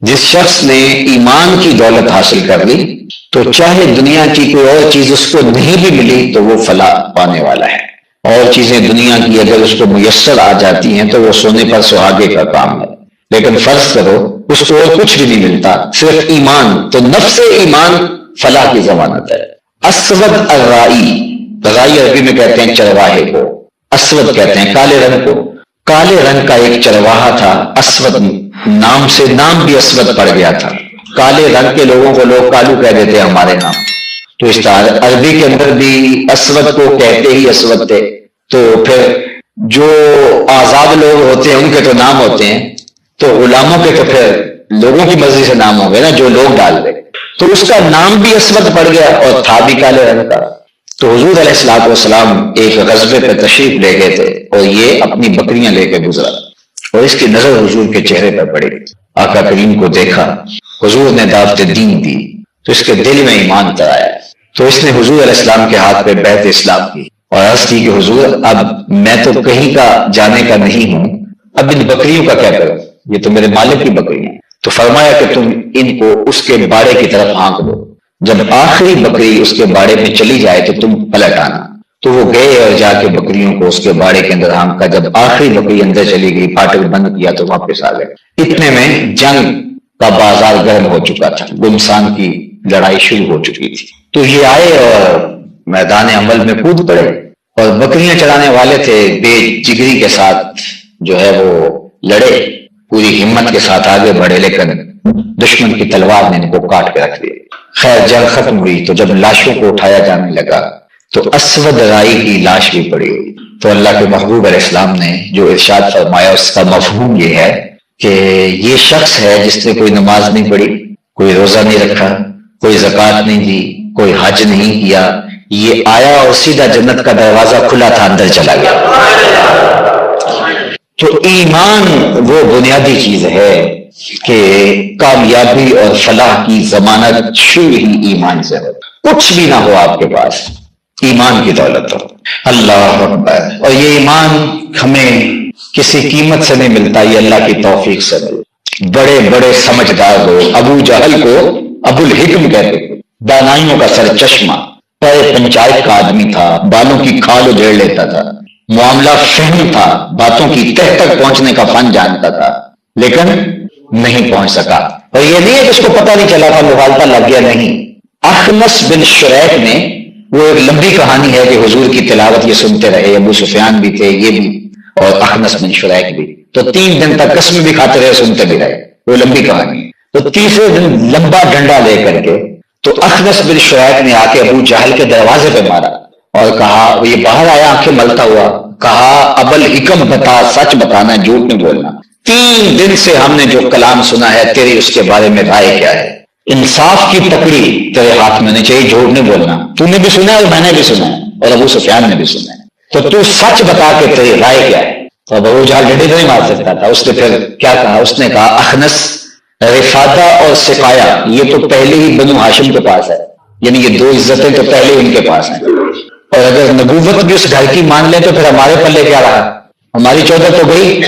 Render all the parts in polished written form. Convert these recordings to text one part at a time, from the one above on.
جس شخص نے ایمان کی دولت حاصل کر لی تو چاہے دنیا کی کوئی اور چیز اس کو نہیں بھی ملی تو وہ فلاح پانے والا ہے. اور چیزیں دنیا کی اگر اس کو میسر آ جاتی ہیں تو وہ سونے پر سہاگے کا کام ہے. لیکن فرض کرو اس کو اور کچھ بھی نہیں ملتا، صرف ایمان، تو نفس ایمان فلاح کی ضمانت ہے. اسود الرائی، رائی عربی میں کہتے ہیں چرواہے کو، اسود کہتے ہیں کالے رنگ کو. کالے رنگ کا ایک چرواہا تھا، اسود نام سے نام بھی اسود پڑ گیا تھا. کالے رنگ کے لوگوں کو لوگ کالو کہہ دیتے ہیں ہمارے نام. تو اس طرح عربی کے اندر بھی اسود کو کہتے ہی اسود تھے. تو پھر جو آزاد لوگ ہوتے ہیں ان کے تو نام ہوتے ہیں، تو غلاموں کے تو پھر لوگوں کی مرضی سے نام ہو گئے نا، جو لوگ ڈال دیں. تو اس کا نام بھی اسود پڑ گیا اور تھا بھی کالے رنگ کا. تو حضور علیہ الصلوۃ والسلام ایک غزوے پہ تشریف لے گئے تھے اور یہ اپنی بکریاں لے کے گزرا اور اس کی نظر حضور کے چہرے پر پڑی. آقا کریم کو دیکھا، حضور نے دعوت دین دی تو اس کے دل میں ایمان اتر آیا. تو اس نے حضور علیہ السلام کے ہاتھ پہ بیعت اسلام کی اور عرض کی کہ حضور اب میں تو کہیں کا جانے کا نہیں ہوں، اب ان بکریوں کا کیا کروں، یہ تو میرے مالک کی بکری ہیں. تو فرمایا کہ تم ان کو اس کے باڑے کی طرف ہانک دو، جب آخری بکری اس کے باڑے میں چلی جائے تو تم پلٹ آنا. تو وہ گئے اور جا کے بکریوں کو اس کے باڑے کے اندر ہانکا. جب آخری بکری اندر چلی گئی، پھاٹک بند کیا تو واپس آ گئے. اتنے میں جنگ کا بازار گرم ہو چکا تھا، گمسان کی لڑائی شروع ہو چکی تھی. تو یہ آئے اور میدان عمل میں کود پڑے اور بکریاں چرانے والے تھے بے جگری کے ساتھ جو ہے وہ لڑے، پوری ہمت کے ساتھ آگے بڑھے، لیکن دشمن کی تلوار نے ان کو کاٹ کے رکھ دیا. خیر جنگ ختم ہوئی تو جب لاشوں کو اٹھایا جانے لگا تو اسود رائی کی لاش بھی پڑی ہوئی. تو اللہ کے محبوب علیہ السلام نے جو ارشاد فرمایا اس کا مفہوم یہ ہے کہ یہ شخص ہے جس نے کوئی نماز نہیں پڑھی، کوئی روزہ نہیں رکھا، کوئی زکوٰۃ نہیں دی، کوئی حج نہیں کیا، یہ آیا اور سیدھا جنت کا دروازہ کھلا تھا اندر چلا گیا. تو ایمان وہ بنیادی چیز ہے کہ کامیابی اور فلاح کی ضمانت شروع ہی ایمان سے ہو. کچھ بھی نہ ہو آپ کے پاس، ایمان کی دولت ہو. اللہ اکبر. اور یہ ایمان ہمیں کسی قیمت سے نہیں ملتا، یہ اللہ کی توفیق سے ملتا. بڑے بڑے سمجھدار لوگ، ابو جہل کو ابو الحکم کہتے تھے، دانائیوں کا سر چشمہ، پہلے پنچایت کا آدمی تھا، بالوں کی کھال ادھیڑ لیتا تھا، معاملہ فہم تھا، باتوں کی تہ تک پہنچنے کا فن جانتا تھا، لیکن نہیں پہنچ سکا. اور یہ نہیں ہے کہ اس کو پتہ نہیں چلا تھا، مغالطہ لگ گیا، نہیں. اخنس بن شریک نے، وہ ایک لمبی کہانی ہے کہ حضور کی تلاوت یہ سنتے رہے، ابو سفیان بھی تھے، یہ بھی، اور اخنس بن شریک بھی. تو 3 دن تک قسم بھی کھاتے رہے، سنتے بھی رہے. وہ لمبی کہانی ہے. تو تیسرے دن لمبا ڈنڈا لے کر کے تو اخنس بن شریک نے آ کے ابو جہل کے دروازے پہ مارا اور کہا، وہ یہ باہر آیا آنکھیں ملتا ہوا، کہا ابل حکم بتا، سچ بتانا، جھوٹ نہیں بولنا. 3 دن سے ہم نے جو کلام سنا ہے تیری اس کے بارے میں رائے کیا ہے؟ انصاف کی تکڑی تیرے ہاتھ میں ہونی چاہیے، جھوٹ نہیں بولنا. تو نے بھی سنا ہے اور میں نے بھی سنا ہے اور ابو سفیان نے بھی سنا ہے، تو سچ بتا کے تیری رائے کیا ہے؟ تو ابو جہل ڈنڈے تو نہیں مار سکتا تھا. اس نے پھر کیا کہا؟ اس نے کہا اخنس، رفادہ اور سقایا یہ تو پہلے ہی بنو ہاشم کے پاس ہے، یعنی یہ 2 عزتیں تو پہلے ان کے پاس ہیں، اور اگر نبوت بھی اس گھر کی مان لیں تو پھر ہمارے پلے کیا رہا؟ ہماری 14 تو گئی.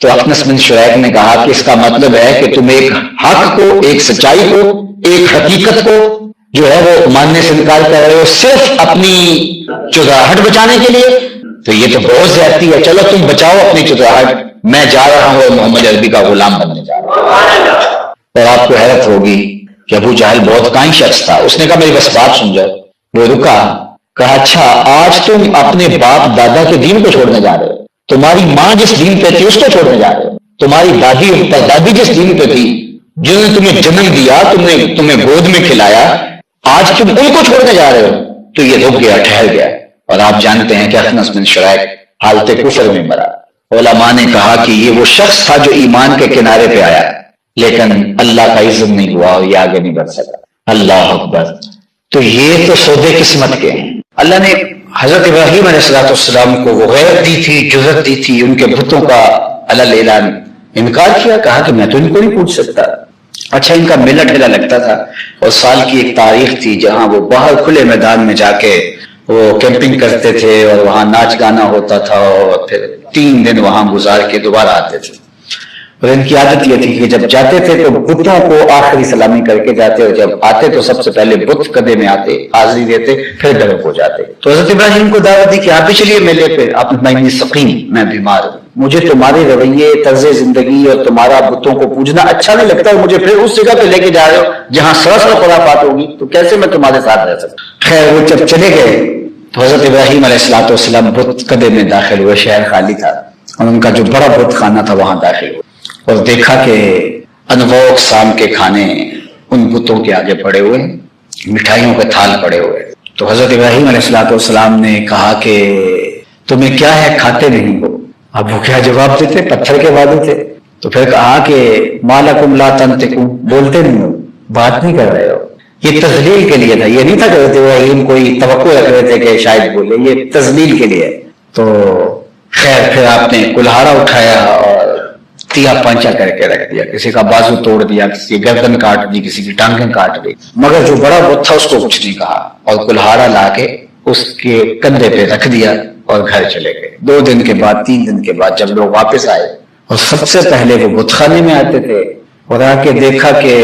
تو اخنس بن شریک نے کہا کہ اس کا مطلب ہے کہ تم ایک حق کو، ایک سچائی کو، ایک حقیقت کو جو ہے وہ ماننے سے انکار کر رہے ہو صرف اپنی چراہٹ بچانے کے لیے. تو یہ تو بہت زیادتی ہے. چلو تم بچاؤ اپنی چراہٹ، میں جا رہا ہوں اور محمد عربی کا غلام بننے جا رہا ہوں. اور آپ کو حیرت ہوگی کہ ابو جہل بہت کائن شخص تھا. اس نے کہا میری بس بات سن جاؤ. وہ رکا، کہا اچھا آج تم اپنے باپ دادا کے دین کو چھوڑنے جا رہے ہو، تمہاری ماں جس دین پہ تھی اس کو چھوڑنے جا رہے ہو، تمہاری دادی پردادی جس دین پہ تھی، جنہوں نے تمہیں جنم دیا، تمہیں گود میں کھلایا، آج تم ان کو چھوڑنے جا رہے ہو. تو یہ رک گیا، ٹھہر گیا. اور آپ جانتے ہیں کہ اخنس بن شریک حالت کفر میں مرا. علماء نے کہا کہ یہ وہ شخص تھا جو ایمان کے کنارے پہ آیا لیکن اللہ کا عزت نہیں ہوا اور یہ آگے نہیں بڑھ سکا. اللہ اکبر. تو یہ تو سودے قسمت کے ہیں. اللہ نے حضرت ابراہیم علیہ السلام کو وہ غیرت دی تھی، جرأت دی تھی، ان کے بتوں کا علل اعلان انکار کیا، کہا کہ میں تو ان کو نہیں پوچھ سکتا. اچھا ان کا میلہ ٹھیلا لگتا تھا اور سال کی ایک تاریخ تھی جہاں وہ باہر کھلے میدان میں جا کے وہ کیمپنگ کرتے تھے اور وہاں ناچ گانا ہوتا تھا اور پھر 3 دن وہاں گزار کے دوبارہ آتے تھے. اور ان کی عادت یہ تھی کہ جب جاتے تھے تو بتوں کو آخری سلامی کر کے جاتے، اور جب آتے تو سب سے پہلے بت قدے میں آتے، حاضری دیتے، پھر ڈرک ہو جاتے۔ تو حضرت ابراہیم کو دعوت دی کہ آپ بھی چلیے میلے پہ۔ آپ نے سقیم، میں بیمار ہوں، مجھے تمہارے رویے، طرز زندگی اور تمہارا بتوں کو پوجنا اچھا نہیں لگتا، اور مجھے پھر اس جگہ پہ لے کے جا رہے ہو جہاں سراسر خرافات ہوگی، تو کیسے میں تمہارے ساتھ رہ سکتا۔ خیر وہ جب چلے گئے تو حضرت ابراہیم علیہ الصلوۃ والسلام بت قدے میں داخل ہوئے، شہر خالی تھا، اور ان کا جو بڑا بت خانہ تھا وہاں داخل ہوئے، اور دیکھا کہ انواع اقسام کے کھانے ان بتوں کے آگے پڑے ہوئے، مٹھائیوں کے تھال پڑے ہوئے۔ تو حضرت ابراہیم علیہ الصلوۃ والسلام نے کہا کہ تمہیں کیا ہے، کھاتے نہیں ہو؟ اب وہ کیا جواب دیتے، پتھر کے وعدے تھے۔ تو پھر کہا کہ ما لکم لا تنطقون، بولتے نہیں ہو، بات نہیں کر رہے ہو۔ یہ تذلیل کے لیے تھا، یہ نہیں تھا کہ حضرت ابراہیم کوئی توقع رکھ رہے تھے کہ شاید بولے، یہ تذلیل کے لیے۔ تو خیر پھر آپ نے کلہاڑا اٹھایا اور تیا پانچا کر کے رکھ دیا، کسی کا بازو توڑ دیا، کسی کی گردن کاٹ دی، کسی کی ٹانگیں کاٹ دی، مگر جو بڑا بت تھا اس کو کچھ نہیں کہا، اور کلہاڑا لا کے اس کے کندھے پہ رکھ دیا اور گھر چلے گئے۔ 2 دن کے بعد 3 دن کے بعد جب لوگ واپس آئے، اور سب سے پہلے وہ بت خانے میں آتے تھے، اور آ کے دیکھا کہ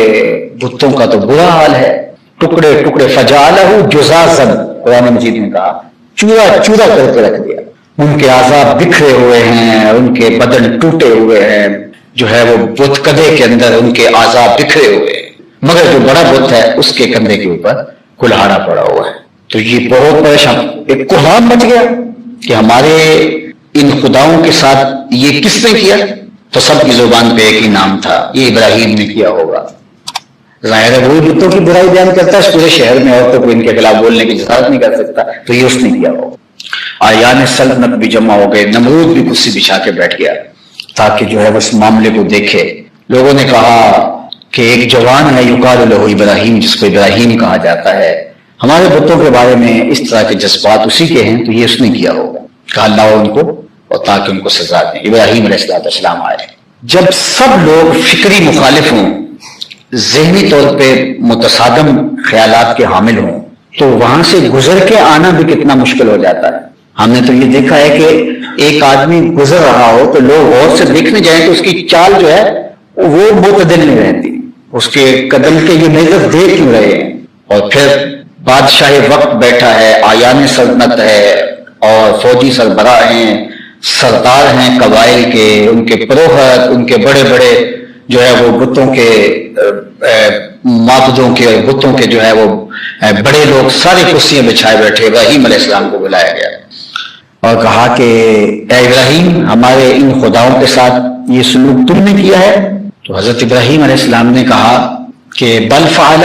بتوں کا تو برا حال ہے، ٹکڑے ٹکڑے، فجعلہ جزازا، قرآن مجید نے کہا چورا چورا کر کے رکھ دیا۔ ان کے اعضاء بکھرے ہوئے ہیں، ان کے بدن ٹوٹے ہوئے ہیں، جو ہے وہ بت کدے کے اندر ان کے اعضاء بکھرے ہوئے ہیں، مگر جو بڑا بت ہے اس کے کندھے کے اوپر کلہاڑا پڑا ہوا ہے۔ تو یہ بہت پریشان، ایک کوہام مچ گیا کہ ہمارے ان خداؤں کے ساتھ یہ کس نے کیا؟ تو سب کی زبان پہ ایک ہی نام تھا، یہ ابراہیم نے کیا ہوگا۔ ظاہر ہے وہی بتوں کی برائی بیان کرتا ہے، اس پورے شہر میں اور تو کوئی ان کے خلاف بولنے کی جسارت نہیں کر سکتا، تو یہ اس نے کیا ہوگا۔ آیان سلطنت بھی جمع ہو گئے، نمرود بھی کرسی بچھا کے بیٹھ گیا تاکہ جو ہے اس معاملے کو دیکھے۔ لوگوں نے کہا کہ ایک جوان ہے یقال لہ ابراہیم، جس کو ابراہیم کہا جاتا ہے، ہمارے بتوں کے بارے میں اس طرح کے جذبات اسی کے ہیں، تو یہ اس نے کیا ہوگا۔ کہا اللہ ان کو، اور تاکہ ان کو سزا دیں۔ ابراہیم علیہ السلام آئے، جب سب لوگ فکری مخالف ہوں، ذہنی طور پہ متصادم خیالات کے حامل ہوں، تو وہاں سے گزر کے آنا بھی کتنا مشکل ہو جاتا ہے۔ ہم نے تو یہ دیکھا ہے کہ ایک آدمی گزر رہا ہو تو لوگ غور سے دیکھنے جائیں تو اس کی چال جو ہے وہ معتدل نہیں رہتی، اس کے قدم کے یہ نظر دیکھ کیوں رہے ہیں۔ اور پھر بادشاہ وقت بیٹھا ہے، آیان سلطنت ہے، اور فوجی سربراہ ہیں، سردار ہیں قبائل کے، ان کے پروہت، ان کے بڑے بڑے جو ہے وہ بتوں کے معبودوں کے اور بتوں کے جو ہے وہ بڑے لوگ ساری کرسیاں بچھائے بیٹھے۔ ابراہیم علیہ السلام کو بلایا گیا اور کہا کہ اے ابراہیم، ہمارے ان خداؤں کے ساتھ یہ سلوک تم نے کیا ہے؟ تو حضرت ابراہیم علیہ السلام نے کہا کہ بل فعل